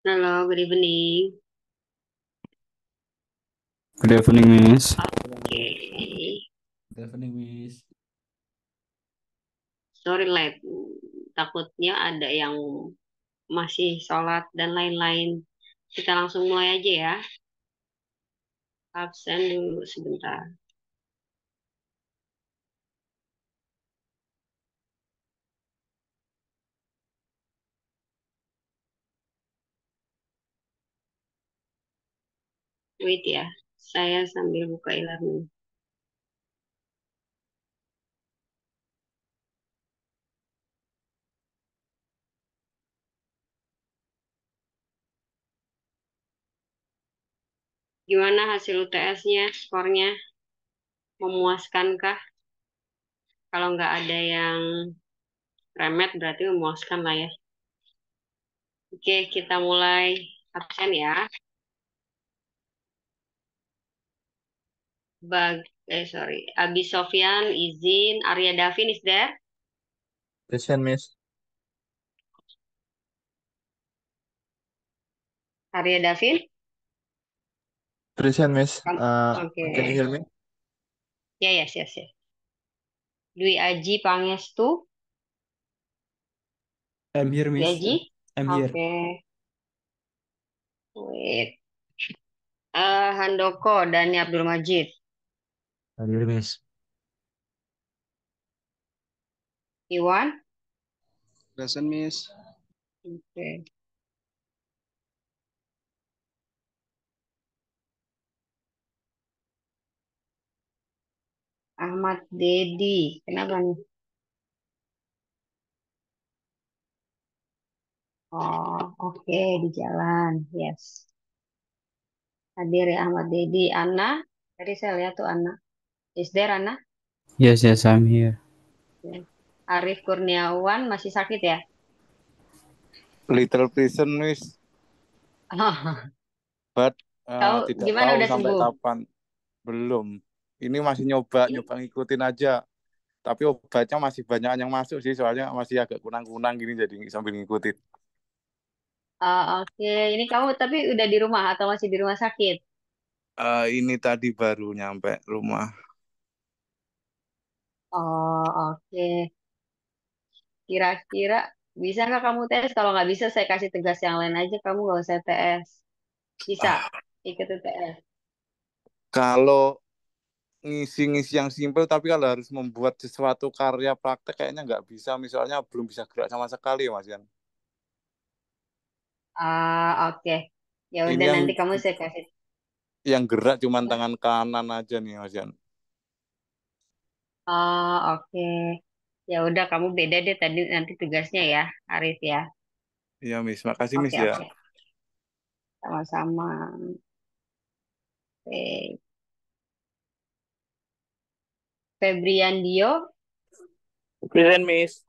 Halo, good evening. Good evening, Miss. Oke, Good evening, Miss. sorry late. Takutnya ada yang masih sholat dan lain-lain. Kita langsung mulai aja ya. Absen dulu sebentar. Wait ya, saya sambil buka e-learning. Gimana hasil UTS-nya, skornya? Memuaskankah? Kalau nggak ada yang remet berarti memuaskan lah ya. Oke, kita mulai absen ya. Sorry. Abi Sofyan, izin. Arya Davin is there? Present, Miss. Arya Davin? Present, Miss. Can you Oke. hear me? Ya, ya, yes, yes. Dwi Aji Pangestu. I'm here, Dwi Miss. Aji? I'm here. Oke. Wait. Handoko Dani Abdul Majid. Hadir, Miss. Iwan? Present, Miss. Oke. Ahmad Dedi. Kenapa nih? Oh, oke, di jalan. Yes. Hadir ya Ahmad Dedi. Ana? Tadi saya lihat tuh Ana. Is there Ana? Yes, yes, I'm here. Yes. Arif Kurniawan masih sakit ya? Little Prison, Miss. But Tahu tidak gimana tahu udah sampai sembuh? kapan. Belum. Ini masih nyoba ngikutin aja. Tapi obatnya masih banyak yang masuk sih, soalnya masih agak kunang-kunang gini, jadi sambil ngikutin. Oke, ini kamu tapi udah di rumah atau masih di rumah sakit? Ini tadi baru nyampe rumah. Oh, oke. Kira-kira bisa nggak kamu tes? Kalau nggak bisa, saya kasih tugas yang lain aja. Kamu nggak usah TS. Bisa Ah, ikut UTS. kalau ngisi-ngisi yang simpel, tapi kalau harus membuat sesuatu karya praktek kayaknya nggak bisa. Misalnya belum bisa gerak sama sekali, Mas Yan. Oke. Ya Ini udah yang nanti kamu saya kasih. gerak cuma tangan kanan aja nih, Mas Yan. Oke. Ya udah kamu beda deh tadi nanti tugasnya ya, Arif ya. Iya, Miss. Makasih, Miss Oke, ya. oke. Sama-sama. Oke. Febrian Dio. Present, Miss.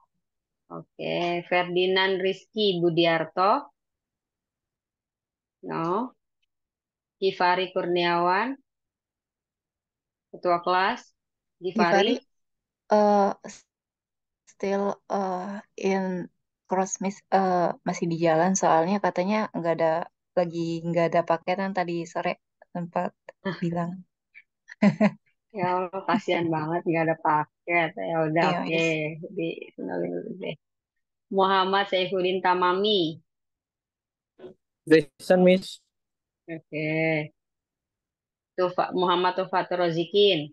Oke. Ferdinand Rizky Budiarto. No. Givari Kurniawan. Ketua kelas. Givari. Givari uh, still in Crossmiss, masih di jalan soalnya katanya nggak ada paketan tadi sore sempat bilang. Ya Allah, kasihan banget nggak ada paket. Ya udah, Iya, oke. Miss. Di kenalin dulu deh. Muhammad Saifuddin Tamami. Present, Miss. Oke. Muhammad Tufatur Rozikin.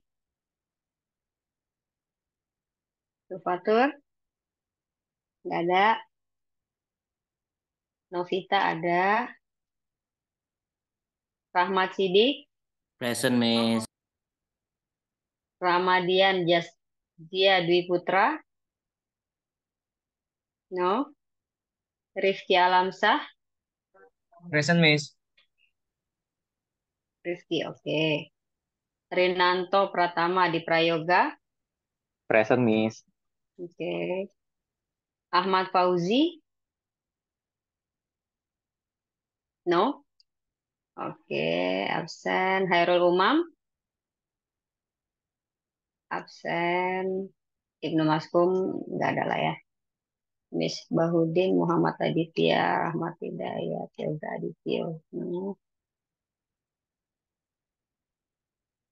Tufatur, nggak ada. Novita ada. Rahmat Sidik. Present, Miss. Ramadian Jasdia Dwi Putra. No. Rifki Alamsah. Present, Miss. Rifki, oke. Rinanto Pratama di Prayoga. Present, Miss. Oke. Ahmad Fauzi. No. Oke, absen. Hairul Umam. Absen. Ibnu Maskum nggak ada lah ya. Miss Bahudin, Muhammad Aditya, Rahmat Hidayat, Yoga Aditya.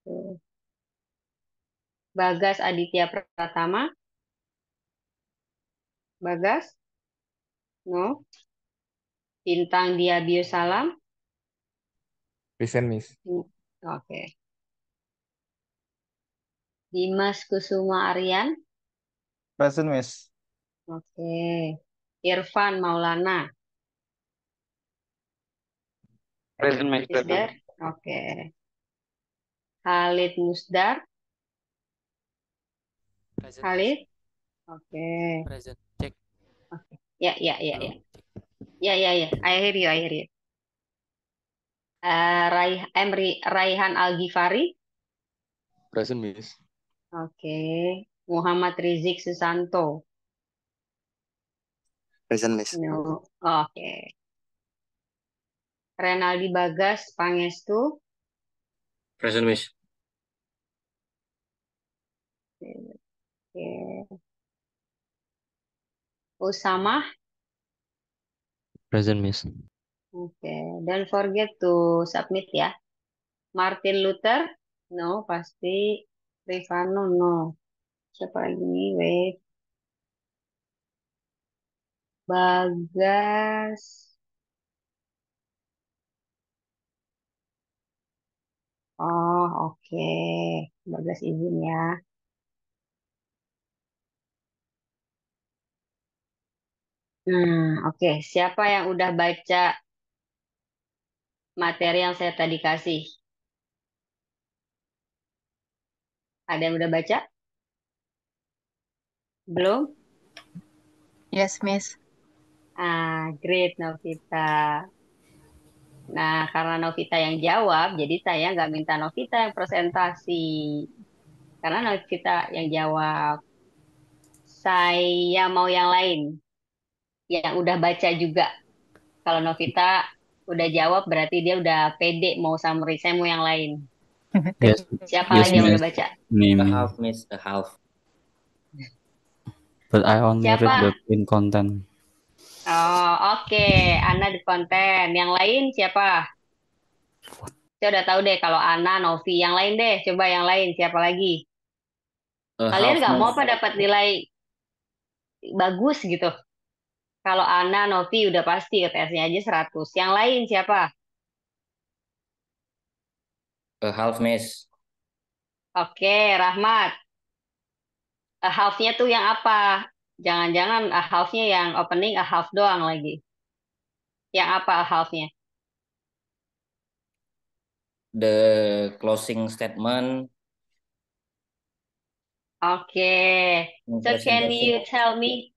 Tuh. Bagas Aditya Pratama. Bagas? No. Bintang Dia Biosalam. Present, Miss. Oke. Dimas Kusuma Aryan. Present, Miss. Oke. Irfan Maulana. Present, Miss. Is there? Oke. Khalid Musdar. Present, Miss. Khalid. Oke. Present. Cek. Oke. Ya, ya, ya, Halo. ya. Ya, ya, ya. I hear you, I hear you. Raihan Al-Ghifari. Present, Miss. Oke. Muhammad Rizik Susanto. Present, Miss. No. Oke. Renaldi Bagas Pangestu. Present, Miss. Oke. Usama. Present, Miss. Oke. Don't forget to submit ya. Martin Luther. No, pasti. Rifano, no. Siapa lagi nih? Wait. Bagas. Oh, oke. Bagas izin ya. Oke. Siapa yang udah baca materi yang saya tadi kasih? Ada yang udah baca? Belum? Yes, Miss. Great, Novita. Nah, karena Novita yang jawab, jadi saya nggak minta Novita yang presentasi. Karena Novita yang jawab. Saya mau yang lain. Yang udah baca juga. Kalau Novita udah jawab, berarti dia udah pede mau summary. Saya mau yang lain. Yes, Siapa yes, lagi yang Miss. udah baca? Me, A me. half, Miss. A half. But I only read Siapa? the print content. Oh, oke. Ana di konten. Yang lain siapa? Saya udah tahu deh kalau Ana, Novi. Yang lain deh. Coba yang lain. Siapa lagi? A Kalian half, nggak mau Miss. apa dapat nilai bagus gitu? Kalau Ana, Novi udah pasti UTS-nya aja 100. Yang lain siapa? A half, Miss. Oke, Rahmat. A half-nya tuh yang apa? Jangan-jangan a half-nya yang opening a half doang lagi. Yang apa a half-nya? The closing statement Oke. in So can presentation. you tell me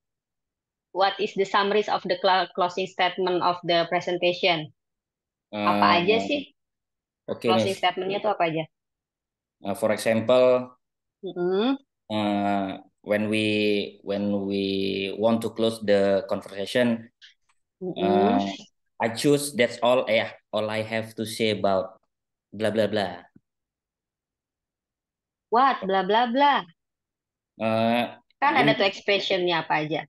what is the summaries of the closing statement of the presentation? Apa aja sih? Okay, Closing Miss. statement-nya tuh apa aja? For example, Mm-mm. when we want to close the conversation, Mm-mm. I choose that's all. All I have to say about blah blah blah. What? Bla bla bla. Kan ada In tuh expression-nya apa aja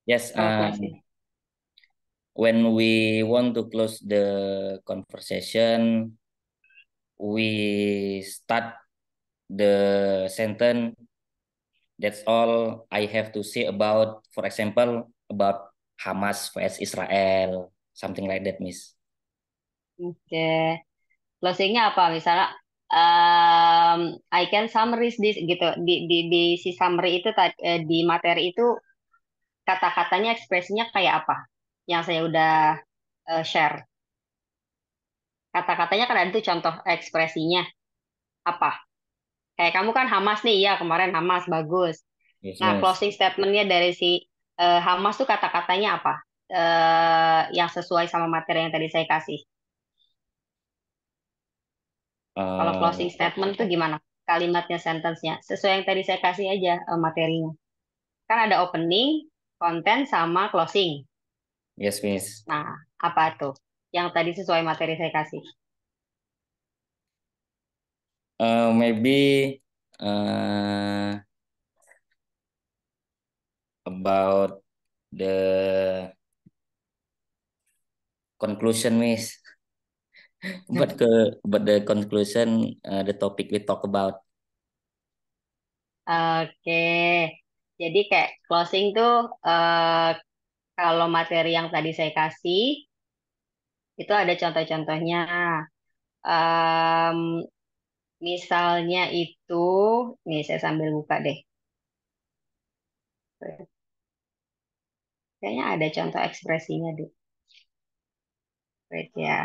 yes, kalau closing. when we want to close the conversation, we start the sentence. That's all I have to say about, for example, about Hamas vs Israel, something like that, Miss. Oke. Closingnya apa? Misalnya, I can summarize this gitu. Di si summary itu di materi itu kata-katanya ekspresinya kayak apa? Yang saya udah share. Kata-katanya kan ada tuh contoh ekspresinya apa? Kayak kamu kan Hamas nih, ya kemarin Hamas bagus. Yes, Nah, Miss. closing statementnya dari si Hamas tuh kata-katanya apa? Yang sesuai sama materi yang tadi saya kasih. Kalau closing statement tuh gimana? Kalimatnya, sentence-nya. Sesuai yang tadi saya kasih aja materinya. Kan ada opening, content, sama closing. Yes, Miss. Nah, apa tuh? Yang tadi sesuai materi saya kasih. Maybe about the conclusion, Miss. But the conclusion, the topic we talk about. Oke. Jadi kayak closing tuh kalau materi yang tadi saya kasih itu ada contoh-contohnya. Em, Misalnya itu, nih saya sambil buka deh. Kayaknya ada contoh ekspresinya deh. Wait ya.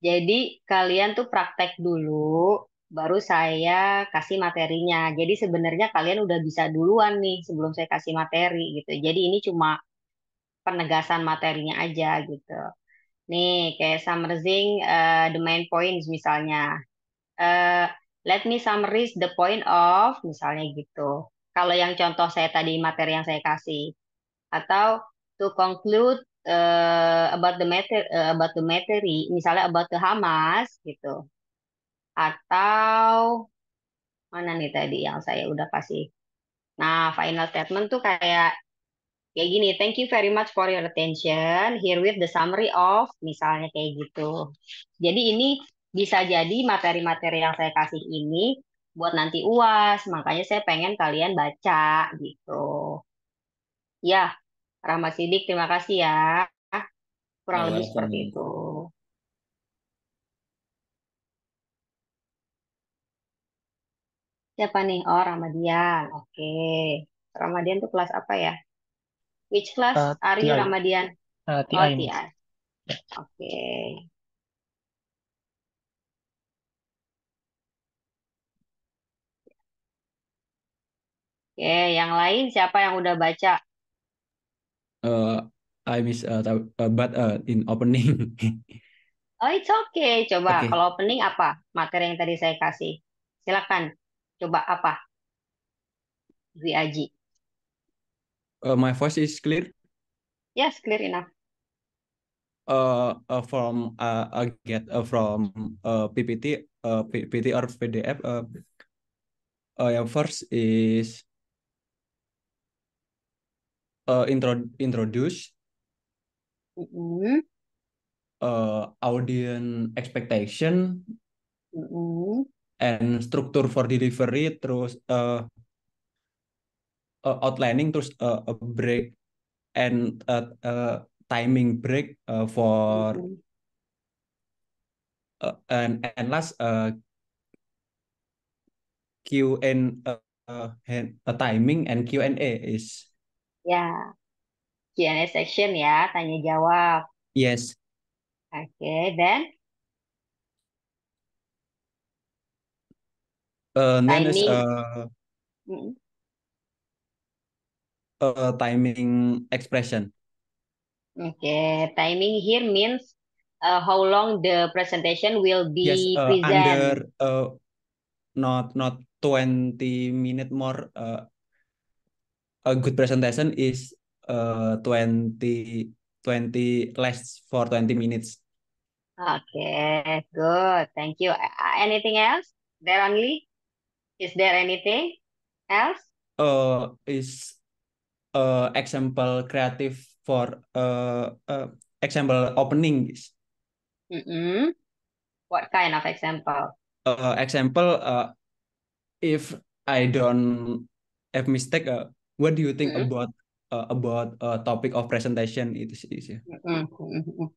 Jadi kalian tuh praktek dulu, baru saya kasih materinya. Jadi sebenarnya kalian udah bisa duluan nih sebelum saya kasih materi gitu. Jadi ini cuma penegasan materinya aja gitu. Nih kayak summarizing the main points misalnya. Eh, Let me summarize the point of misalnya gitu. Kalau yang contoh saya tadi materi yang saya kasih atau to conclude about the materi misalnya about the Hamas gitu atau mana nih tadi yang saya udah kasih. Nah, final statement tuh kayak gini, thank you very much for your attention. Here with the summary of misalnya kayak gitu. Jadi ini bisa jadi materi-materi yang saya kasih ini buat nanti UAS, makanya saya pengen kalian baca gitu. Ya, Rahmat Sidik, terima kasih ya. Kurang You're lebih welcome, seperti Miss. itu. Siapa nih? Oh, Ramadian. Oke. Ramadian tuh kelas apa ya? Which class are you, TI, Ramadian? Oh, TI, Miss. TI. Oke. Oke, yang lain siapa yang udah baca? I miss but in opening. Oh, it's okay. Coba Okay. kalau opening apa? Materi yang tadi saya kasih. Silakan. Coba apa? Dwi Aji. My voice is clear. Yes, clear enough. From get from PPT, PPT or PDF. Yang first is introduce Mm-mm. audience expectation Mm-mm. and structure for delivery, terus outlining, terus a break and timing break for Mm-mm. and last Q and timing and Q&A is Ya, Q&A section ya, tanya jawab. yes. Oke, dan Then is timing. Mm-mm. timing expression. Oke, timing here means how long the presentation will Yes, be present. under not 20 minute more. A good presentation is 20 less for 20 minutes. Oke, good. Thank you. Anything else? There only? Is there anything else? Is example creative for example opening is Mm-mm. What kind of example? example if I don't have mistake, what do you think Mm-mm. about topic of presentation it is yeah. Mm-mm. Mm-mm.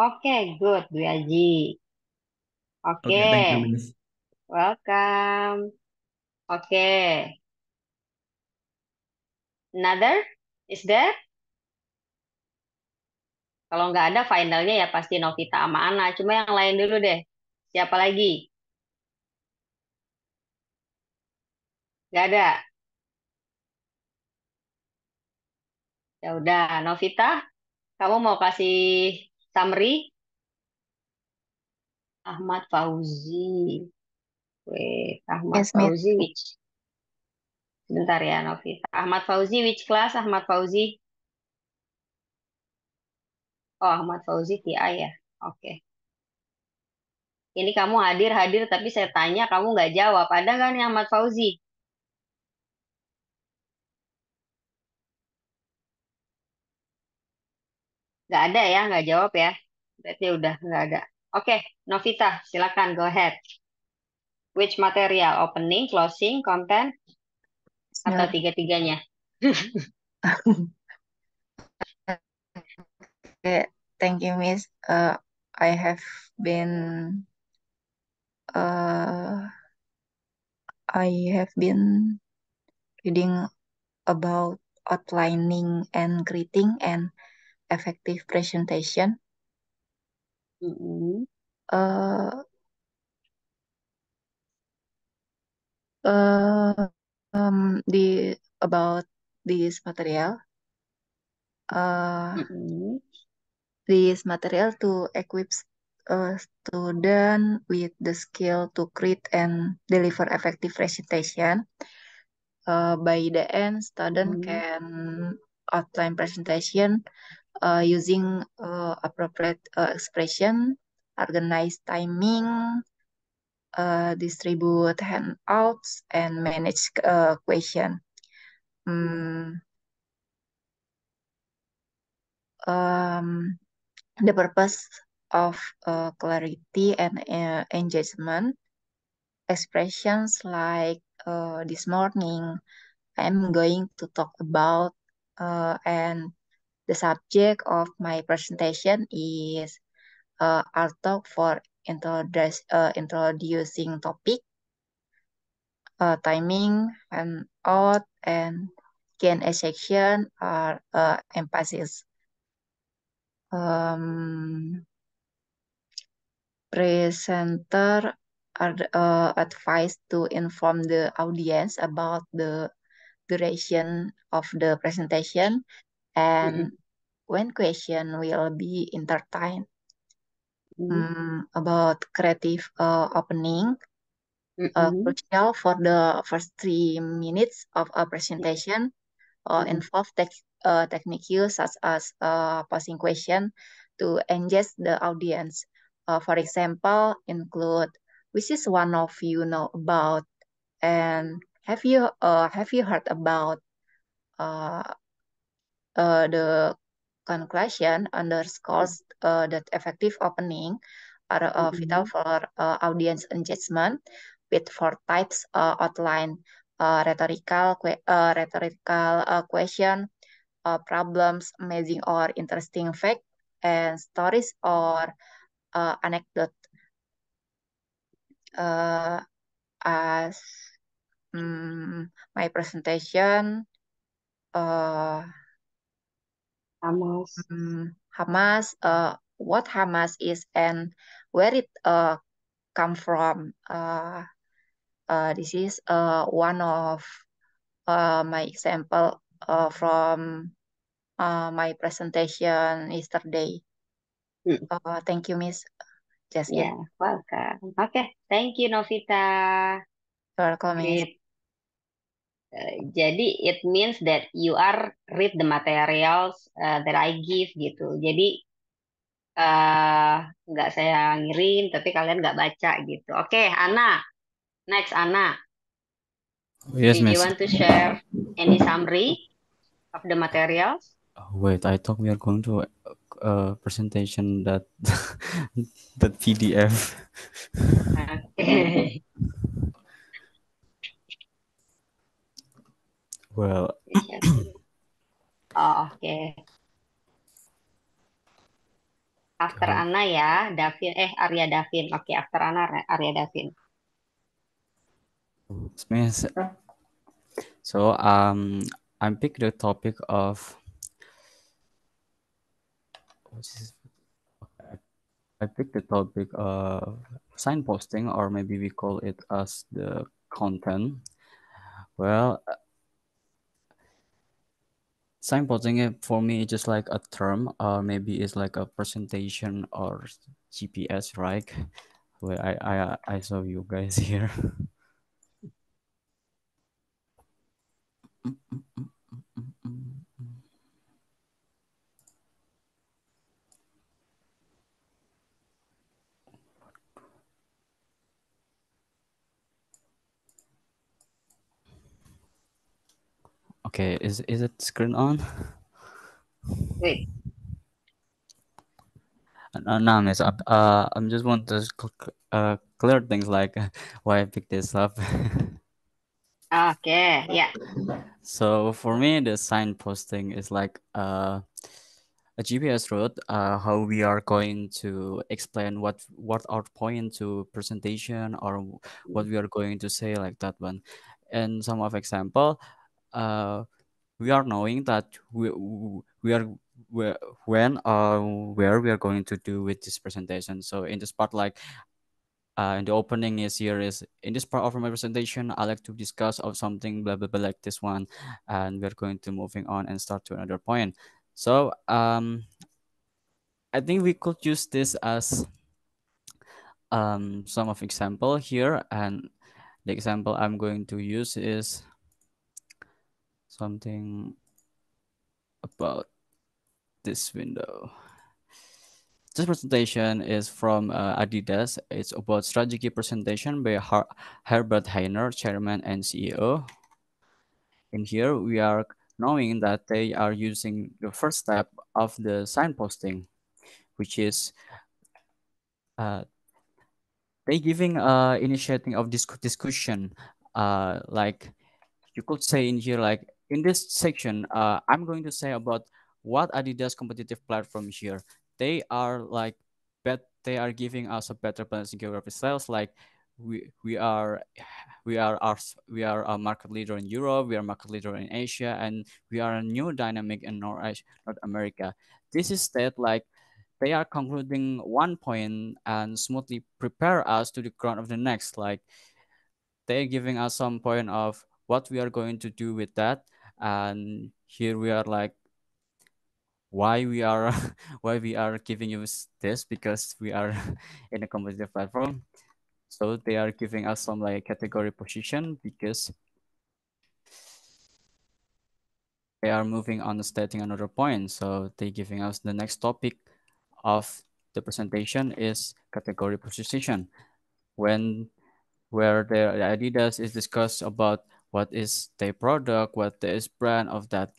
Oke, good, Bu Aji. Oke, Okay, thank you, Miss. welcome. Oke, another? Is there? Kalau nggak ada finalnya ya pasti Novita sama Ana. Cuma yang lain dulu deh. Siapa lagi? Nggak ada. Ya udah, Novita, kamu mau kasih summary? Ahmad Fauzi. Wait, Ahmad Yes, Miss. Fauzi which? Sebentar ya, Novita. Ahmad Fauzi which class? Ahmad Fauzi? Oh, Ahmad Fauzi TI ya. Oke. Ini kamu hadir-hadir tapi saya tanya kamu nggak jawab. Ada nggak nih Ahmad Fauzi? Nggak ada ya, nggak jawab ya. Berarti udah nggak ada. Oke, Novita, silakan go ahead. Which material? Opening, closing, content, atau No. tiga-tiganya? Okay, thank you, Miss. I have been uh, I have been reading about outlining and greeting and effective presentation. Mm-mm. Uh, uh, about this material. Mm-mm. This material to equip a student with the skill to create and deliver effective presentation. By the end, student Mm-mm. can outline presentation using appropriate expression, organize timing, distribute handouts, and manage question. Mm, um, the purpose of clarity and engagement expressions like this morning I'm going to talk about and the subject of my presentation is I'll talk for introducing topic, timing, and out, and Q&A section are emphasis. Um, Presenter are advised to inform the audience about the duration of the presentation Mm-mm. and when question will be entertained. About creative opening, Mm-mm. crucial for the first 3 minutes of a presentation, Mm-mm. involve techniques such as posing question to engage the audience. For example, include which is one of you know about, and have you heard about uh, the conclusion underscores that effective opening are vital Mm-mm. for audience engagement with 4 types outline rhetorical question, problems, amazing or interesting fact, and stories or anecdote. As my presentation, uh, Amos. Hamas, what Hamas is and where it come from. This is one of my example from my presentation yesterday. Mm. Thank you, Miss. Just it. Yeah, welcome. Okay, thank you, Novita. Welcome, Miss. Great. Jadi it means that you are read the materials that I give gitu. Jadi eh, nggak saya ngirim, tapi kalian nggak baca gitu. Oke, Ana. Next, Ana. Yes, Did you Miss. want to share any summary of the materials? Wait, I thought we are going to presentation that that PDF. Oke. Well, Oh, oke. After Ana ya, Davin. Arya Davin. Oke, after Ana, Arya Davin. Miss. So I picked the topic of I picked the topic of signposting, or maybe we call it as the content. Well, signposting for me is just like a term, or maybe it's like a presentation or GPS, right? Wait, I saw you guys here. Okay, is it screen on? Wait. No, miss. I'm just want to clear things like why I picked this up. Oke, ya. So for me, the sign posting is like a GPS route. How we are going to explain what our point to presentation or what we are going to say like that one. And some of example, uh, we are knowing that we are where when where we are going to do with this presentation. So in this part, like in the opening is here is in this part of my presentation, I like to discuss of something blah blah blah like this one, and we're going to moving on and start to another point. So I think we could use this as some of example here, and the example I'm going to use is something about this window. This presentation is from Adidas. It's about strategy presentation by Herbert Hainer, Chairman and CEO. In here, we are knowing that they are using the first step of the signposting, which is uh, they giving initiating of discussion. Like you could say in here, like in this section, I'm going to say about what Adidas competitive platform here. They are like they are giving us a better balance in geography sales. Like we are we are a market leader in Europe, we are market leader in Asia, and we are a new dynamic in North America. This is that like they are concluding one point and smoothly prepare us to the ground of the next. Like they're giving us some point of what we are going to do with that, and here we are like why we are why we are giving you this because we are in a competitive platform. So they are giving us some like category position because they are moving on stating another point. So they giving us the next topic of the presentation is category position. When where the Adidas is discussed about what is their product, what is brand of that.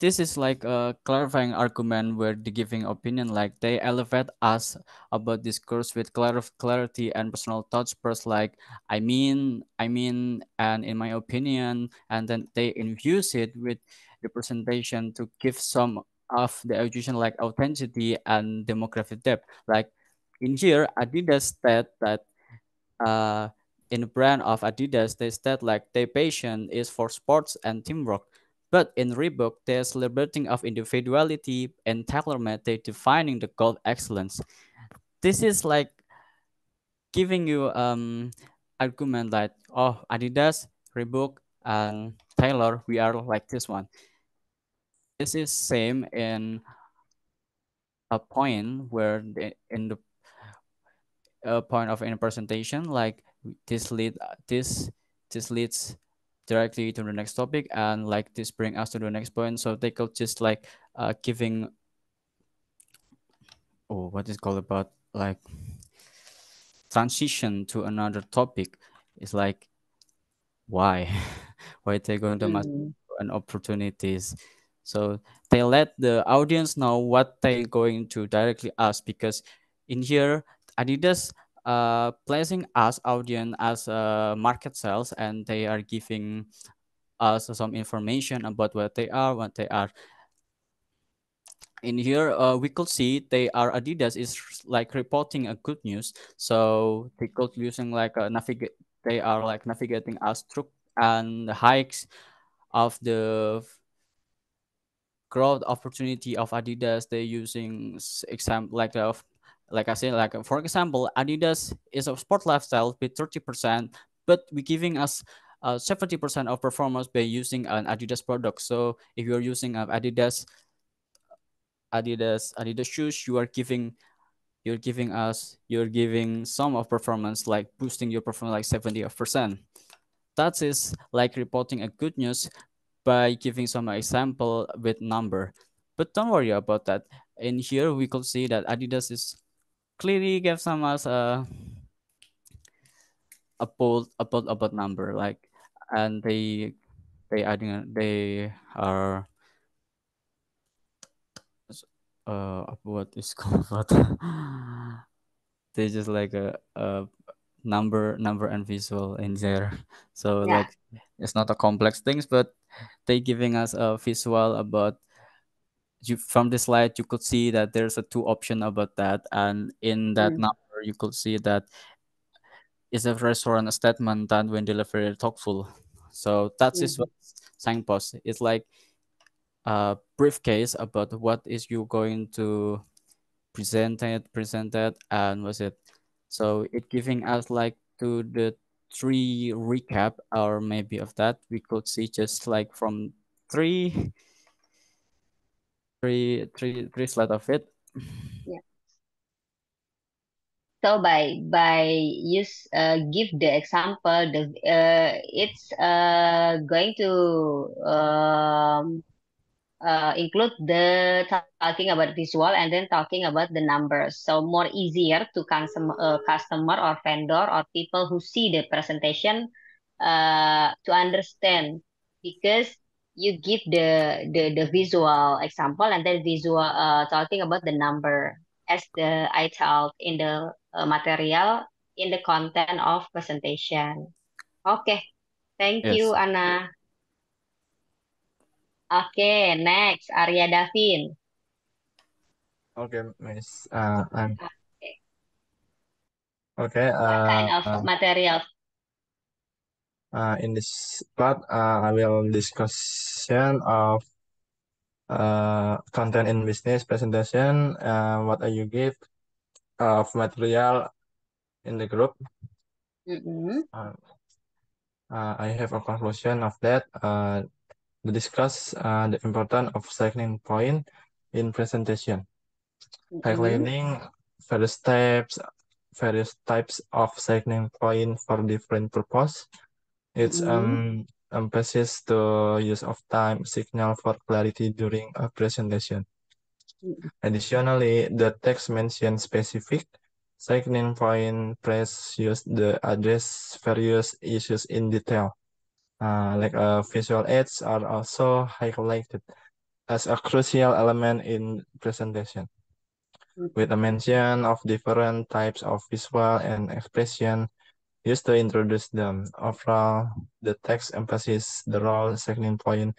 This is like a clarifying argument where the giving opinion, like they elevate us about discourse with clarity and personal thoughts first, like and in my opinion, and then they infuse it with the presentation to give some of the education like authenticity and demographic depth. Like in here, Adidas said that uh, in the brand of Adidas, they state like their passion is for sports and teamwork. But in Reebok, they're celebrating of individuality and tailor-made, they're defining the goal of excellence. This is like giving you argument like, oh, Adidas, Reebok, and Taylor, we are like this one. This is same in a point where in the point of any presentation like this leads directly to the next topic, and like this bring us to the next point, so they could just like giving what is called about like transition to another topic. It's like why why they going to master Hmm. and opportunities, so they let the audience know what they going to directly ask, because in here Adidas placing us audience as market sales, and they are giving us some information about what they are. In here we could see they are Adidas is like reporting a good news, so they could using like a navigate, they are like navigating us through and the hikes of the growth opportunity of Adidas. They using example like of like I said, like for example, Adidas is a sport lifestyle with 30%, but we giving us 70% of performance by using an Adidas product. So if you're using an Adidas shoes, you're giving some of performance like boosting your performance like 70%. That is like reporting a good news by giving some example with number. But don't worry about that. In here we could see that Adidas is clearly give some us a bold about number like, and they adding they are what is called what they just like a number and visual in there. So Yeah. like it's not a complex things, but they giving us a visual about you from the slide. You could see that there's a two option about that, and in that Mm. number you could see that is a restaurant statement that when delivery thoughtful. So that is Mm. what signpost. It's like a briefcase about what is you going to present it, and was it. So it giving us like to the three recap or maybe of that we could see just like from three three slide of it. Yeah. So by use give the example, it's going to include the talking about visual and then talking about the numbers. So more easier to customer or vendor or people who see the presentation to understand, because you give the visual example and then visual talking about the number as the I told in the material in the content of presentation. Okay, thank you, Yes. Anna. Oke, next Arya Davin. Okay, Miss. I'm Okay. okay. What kind of material? In this part, I will discussion of content in business presentation. What are you give of material in the group? Mm-mm. Uh, I have a conclusion of that. To discuss the importance of signing point in presentation, Mm-mm. highlighting various types of signing point for different purpose. It's Mm-mm. emphasis the use of time signal for clarity during a presentation. Mm-mm. Additionally, the text mentions specific signing point press use the address various issues in detail. Visual aids are also highlighted as a crucial element in presentation, with a mention of different types of visual and expression used to introduce them. Overall, the text emphasizes the role signing point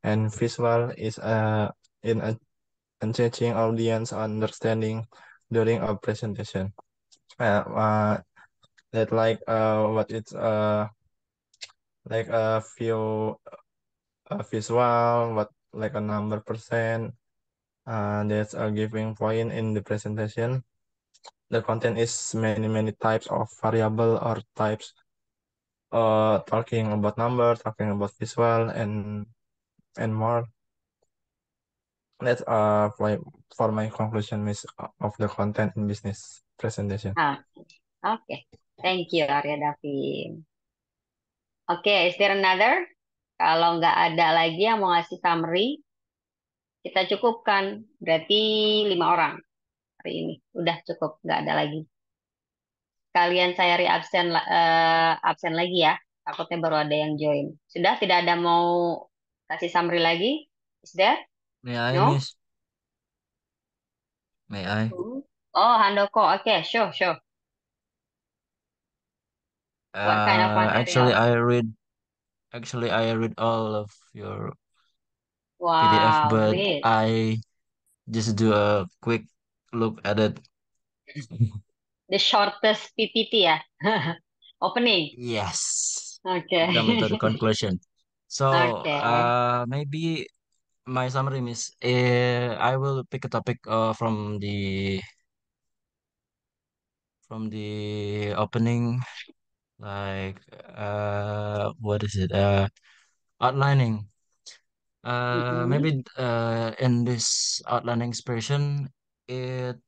and visual is in engaging audience understanding during a presentation. Uh, uh, that like what it's like a few visual, what like a number percent. That's a giving point in the presentation. The content is many types of variable or types talking about number, talking about visual and more. That's for my conclusion, Miss, of the content in business presentation. Ah, oke. Thank you, Arya Davin. Oke, is there another? Kalau nggak ada lagi yang mau ngasih summary, kita cukupkan. Berarti 5 orang hari ini. Udah cukup, nggak ada lagi. Kalian saya absen lagi ya. Takutnya baru ada yang join. Sudah tidak ada mau kasih summary lagi? Is there? May I, No? Miss? May I? Oh, Handoko. Okay, sure. What kind of Actually, material? I read all of your PDF, Wow, but great. I just do a quick look at it. The shortest PPT ya. Opening. Yes, Oke. come into the conclusion. So, Oke. maybe my summary, Miss. I will pick a topic from the opening, like what is it? Outlining. Mm-mm. Maybe in this outlining expression, it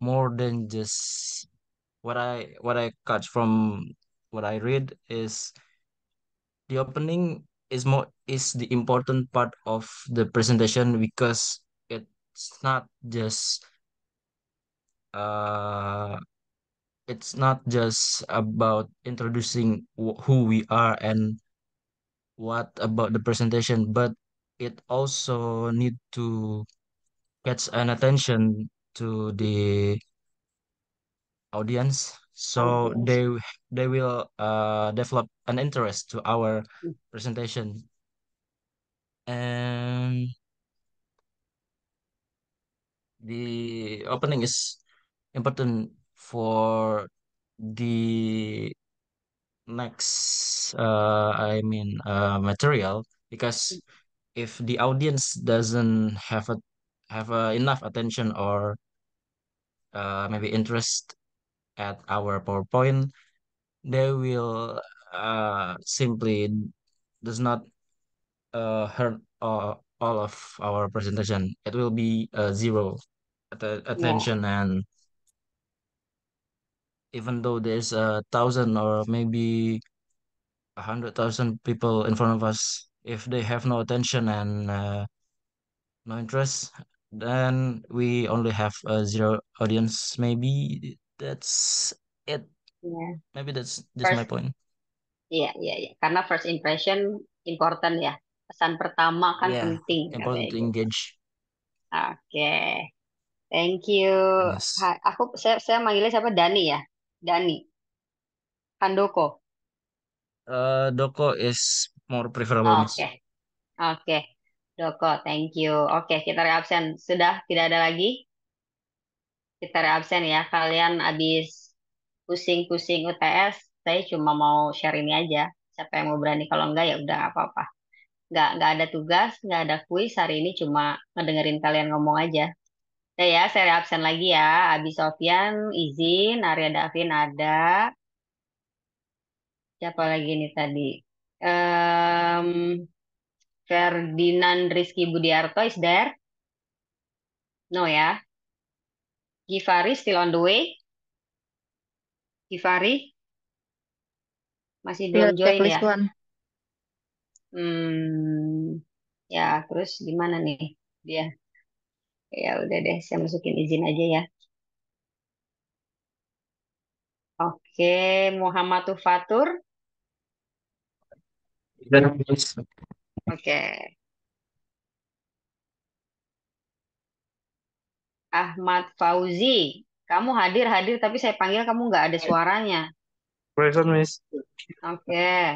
more than just what I catch from what I read is the opening is the important part of the presentation because it's not just uh it's not just about introducing who we are and what about the presentation, but it also need to gets an attention to the audience, so Audience. they will develop an interest to our presentation. And the opening is important for the next material, because if the audience doesn't have enough attention or maybe interest at our PowerPoint, they will simply does not heard all of our presentation. It will be zero Yeah, attention, and even though there's 1,000 or maybe 100,000 people in front of us, if they have no attention and no interest, then we only have a zero audience. Maybe that's it. yeah. Maybe that's just my First, point. iya. Karena first impression important ya. Pesan pertama kan Yeah, penting important katanya to gitu. engage. Oke, thank you. Yes. Saya manggilnya siapa? Dani ya? Dani. Handoko. Doko is more preferable, Miss. Oke, oke. Doko, thank you. Oke, kita reabsen. Sudah tidak ada lagi? Kita reabsen ya. Kalian habis pusing-pusing UTS, saya cuma mau share ini aja. Siapa yang mau berani, kalau enggak ya udah nggak apa-apa. Nggak ada tugas, nggak ada kuis hari ini, cuma ngedengerin kalian ngomong aja. Ya, saya absen lagi ya. Abi Sofyan izin, Arya Davin ada. Siapa lagi nih tadi? Em, Ferdinand Rizky Budiarto is there? No ya. Givari still on the way. Givari masih Yeah, belum join ya. checklist one. Ya terus gimana nih dia? Ya udah deh, saya masukin izin aja ya. Oke, Muhammad Tufatur. Miss. Oke. Ahmad Fauzi. Kamu hadir tapi saya panggil kamu nggak ada suaranya. Present, Miss. Oke.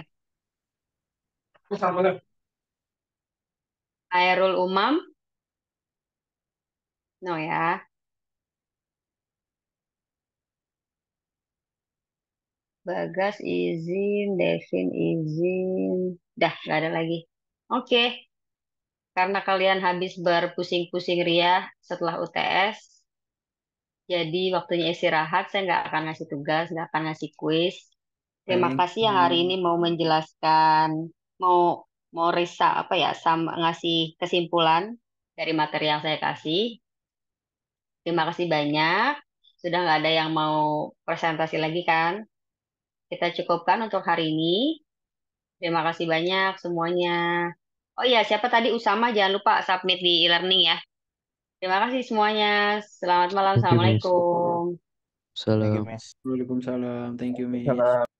Airul Umam. No ya. Bagas izin, Devin izin. Dah, nggak ada lagi. Oke. Karena kalian habis berpusing-pusing riah setelah UTS, jadi waktunya istirahat. Saya nggak akan ngasih tugas, nggak akan ngasih kuis. Terima Thank kasih yang hari ini mau menjelaskan, mau mau apa ya, sama ngasih kesimpulan dari materi yang saya kasih. Terima kasih banyak. Sudah nggak ada yang mau presentasi lagi kan? Kita cukupkan untuk hari ini. Terima kasih banyak semuanya. Oh iya, siapa tadi Usama? Jangan lupa submit di e-learning ya. Terima kasih semuanya. Selamat malam. Thank you, Miss. Assalamualaikum. Thank you, Salam. Miss. Waalaikumsalam. Thank you, Miss. Salam.